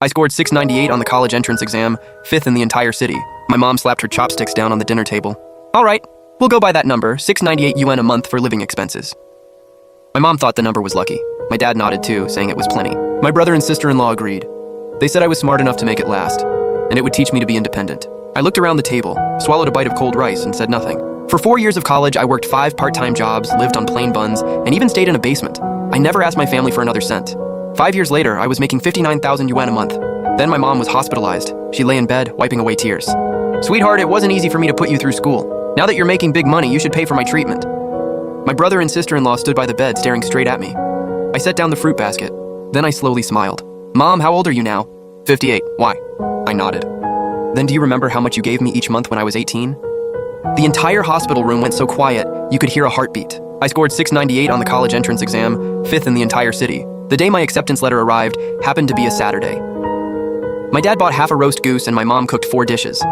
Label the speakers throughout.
Speaker 1: I scored 698 on the college entrance exam, 5th in the entire city. My mom slapped her chopsticks down on the dinner table. All right, we'll go by that number, 698 UN a month for living expenses. My mom thought the number was lucky. My dad nodded too, saying it was plenty. My brother and sister-in-law agreed. They said I was smart enough to make it last, and it would teach me to be independent. I looked around the table, swallowed a bite of cold rice, and said nothing. For 4 years of college, I worked 5 part-time jobs, lived on plain buns, and even stayed in a basement. I never asked my family for another cent. 5 years later, I was making 59,000 UN a month. Then my mom was hospitalized. She lay in bed, wiping away tears. Sweetheart, it wasn't easy for me to put you through school. Now that you're making big money, you should pay for my treatment. My brother and sister-in-law stood by the bed, staring straight at me. I set down the fruit basket. Then I slowly smiled. Mom, how old are you now? 58. Why? I nodded. Then do you remember how much you gave me each month when I was 18? The entire hospital room went so quiet, you could hear a heartbeat. I scored 698 on the college entrance exam, 5th in the entire city. The day my acceptance letter arrived happened to be a Saturday. My dad bought half a roast goose and my mom cooked 4 dishes.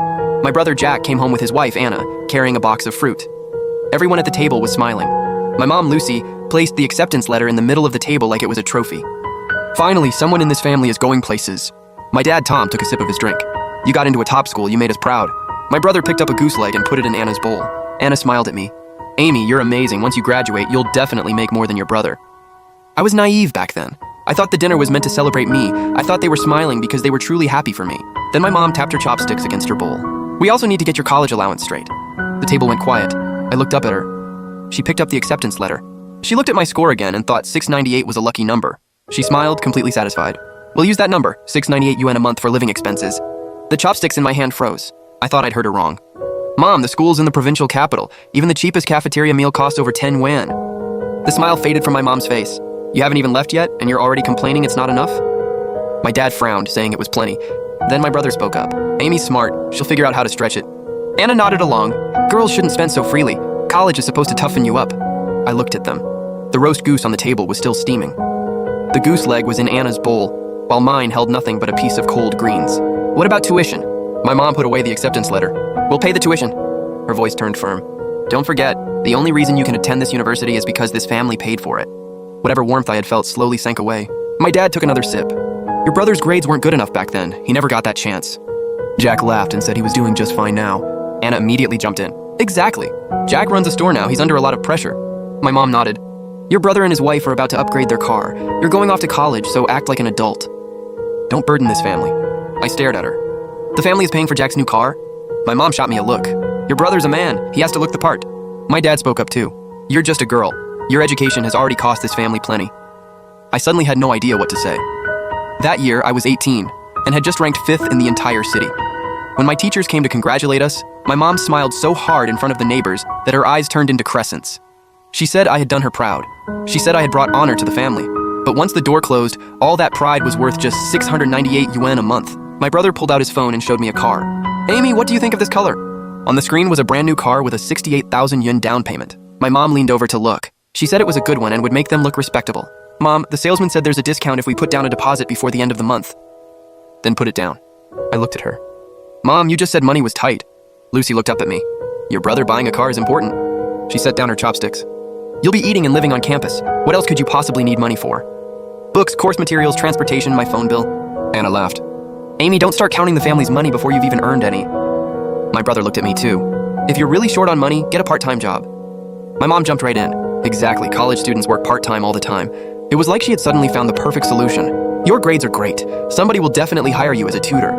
Speaker 1: My brother Jack came home with his wife Anna, carrying a box of fruit. Everyone at the table was smiling. My mom Lucy placed the acceptance letter in the middle of the table like it was a trophy. Finally, someone in this family is going places. My dad Tom took a sip of his drink. You got into a top school, you made us proud. My brother picked up a goose leg and put it in Anna's bowl. Anna smiled at me. Amy, you're amazing. Once you graduate, you'll definitely make more than your brother. I was naive back then. I thought the dinner was meant to celebrate me. I thought they were smiling because they were truly happy for me. Then my mom tapped her chopsticks against her bowl. We also need to get your college allowance straight. The table went quiet. I looked up at her. She picked up the acceptance letter. She looked at my score again and thought 698 was a lucky number. She smiled, completely satisfied. We'll use that number, 698 UN a month for living expenses. The chopsticks in my hand froze. I thought I'd heard her wrong. Mom, the school's in the provincial capital. Even the cheapest cafeteria meal costs over 10 yuan. The smile faded from my mom's face. You haven't even left yet, and you're already complaining it's not enough? My dad frowned, saying it was plenty. Then my brother spoke up. Amy's smart. She'll figure out how to stretch it. Anna nodded along. Girls shouldn't spend so freely. College is supposed to toughen you up. I looked at them. The roast goose on the table was still steaming. The goose leg was in Anna's bowl, while mine held nothing but a piece of cold greens. What about tuition? My mom put away the acceptance letter. We'll pay the tuition. Her voice turned firm. Don't forget, the only reason you can attend this university is because this family paid for it. Whatever warmth I had felt slowly sank away. My dad took another sip. Your brother's grades weren't good enough back then. He never got that chance. Jack laughed and said he was doing just fine now. Anna immediately jumped in. Exactly. Jack runs a store now. He's under a lot of pressure. My mom nodded. Your brother and his wife are about to upgrade their car. You're going off to college, so act like an adult. Don't burden this family. I stared at her. The family is paying for Jack's new car? My mom shot me a look. Your brother's a man. He has to look the part. My dad spoke up too. You're just a girl. Your education has already cost this family plenty. I suddenly had no idea what to say. That year, I was 18 and had just ranked 5th in the entire city. When my teachers came to congratulate us, my mom smiled so hard in front of the neighbors that her eyes turned into crescents. She said I had done her proud. She said I had brought honor to the family. But once the door closed, all that pride was worth just 698 yuan a month. My brother pulled out his phone and showed me a car. Amy, what do you think of this color? On the screen was a brand new car with a 68,000 yuan down payment. My mom leaned over to look. She said it was a good one and would make them look respectable. Mom, the salesman said there's a discount if we put down a deposit before the end of the month. Then put it down. I looked at her. Mom, you just said money was tight. Lucy looked up at me. Your brother buying a car is important. She set down her chopsticks. You'll be eating and living on campus. What else could you possibly need money for? Books, course materials, transportation, my phone bill. Anna laughed. Amy, don't start counting the family's money before you've even earned any. My brother looked at me too. If you're really short on money, get a part-time job. My mom jumped right in. Exactly, college students work part-time all the time. It was like she had suddenly found the perfect solution. Your grades are great. Somebody will definitely hire you as a tutor.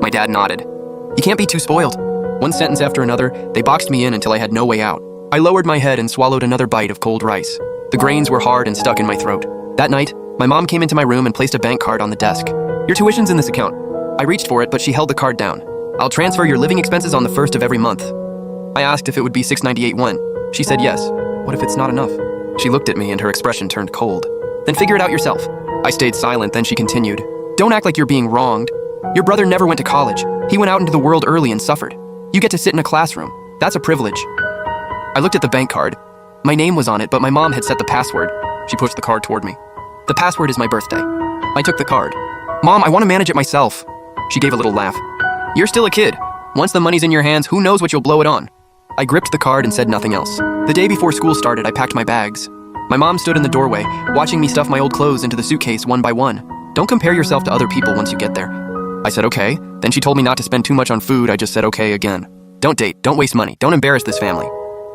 Speaker 1: My dad nodded. You can't be too spoiled. One sentence after another, they boxed me in until I had no way out. I lowered my head and swallowed another bite of cold rice. The grains were hard and stuck in my throat. That night, my mom came into my room and placed a bank card on the desk. Your tuition's in this account. I reached for it, but she held the card down. I'll transfer your living expenses on the 1st of every month. I asked if it would be 698 yuan. She said yes. What if it's not enough? She looked at me and her expression turned cold. Then figure it out yourself. I stayed silent, then she continued. Don't act like you're being wronged. Your brother never went to college. He went out into the world early and suffered. You get to sit in a classroom. That's a privilege. I looked at the bank card. My name was on it, but my mom had set the password. She pushed the card toward me. The password is my birthday. I took the card. Mom, I want to manage it myself. She gave a little laugh. You're still a kid. Once the money's in your hands, who knows what you'll blow it on? I gripped the card and said nothing else. The day before school started, I packed my bags. My mom stood in the doorway, watching me stuff my old clothes into the suitcase one by one. Don't compare yourself to other people once you get there. I said okay. Then she told me not to spend too much on food. I just said okay again. Don't date, don't waste money, don't embarrass this family.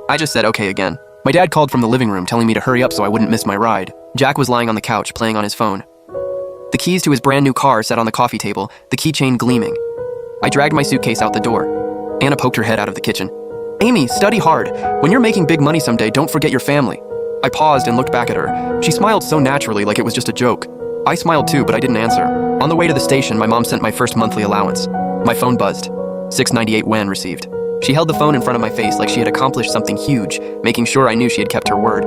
Speaker 1: I just said okay again. My dad called from the living room telling me to hurry up so I wouldn't miss my ride. Jack was lying on the couch playing on his phone. The keys to his brand new car sat on the coffee table, the keychain gleaming. I dragged my suitcase out the door. Anna poked her head out of the kitchen. Amy, study hard. When you're making big money someday, don't forget your family. I paused and looked back at her. She smiled so naturally, like it was just a joke. I smiled too, but I didn't answer. On the way to the station, my mom sent my first monthly allowance. My phone buzzed. $6.98 yuan received. She held the phone in front of my face like she had accomplished something huge, making sure I knew she had kept her word.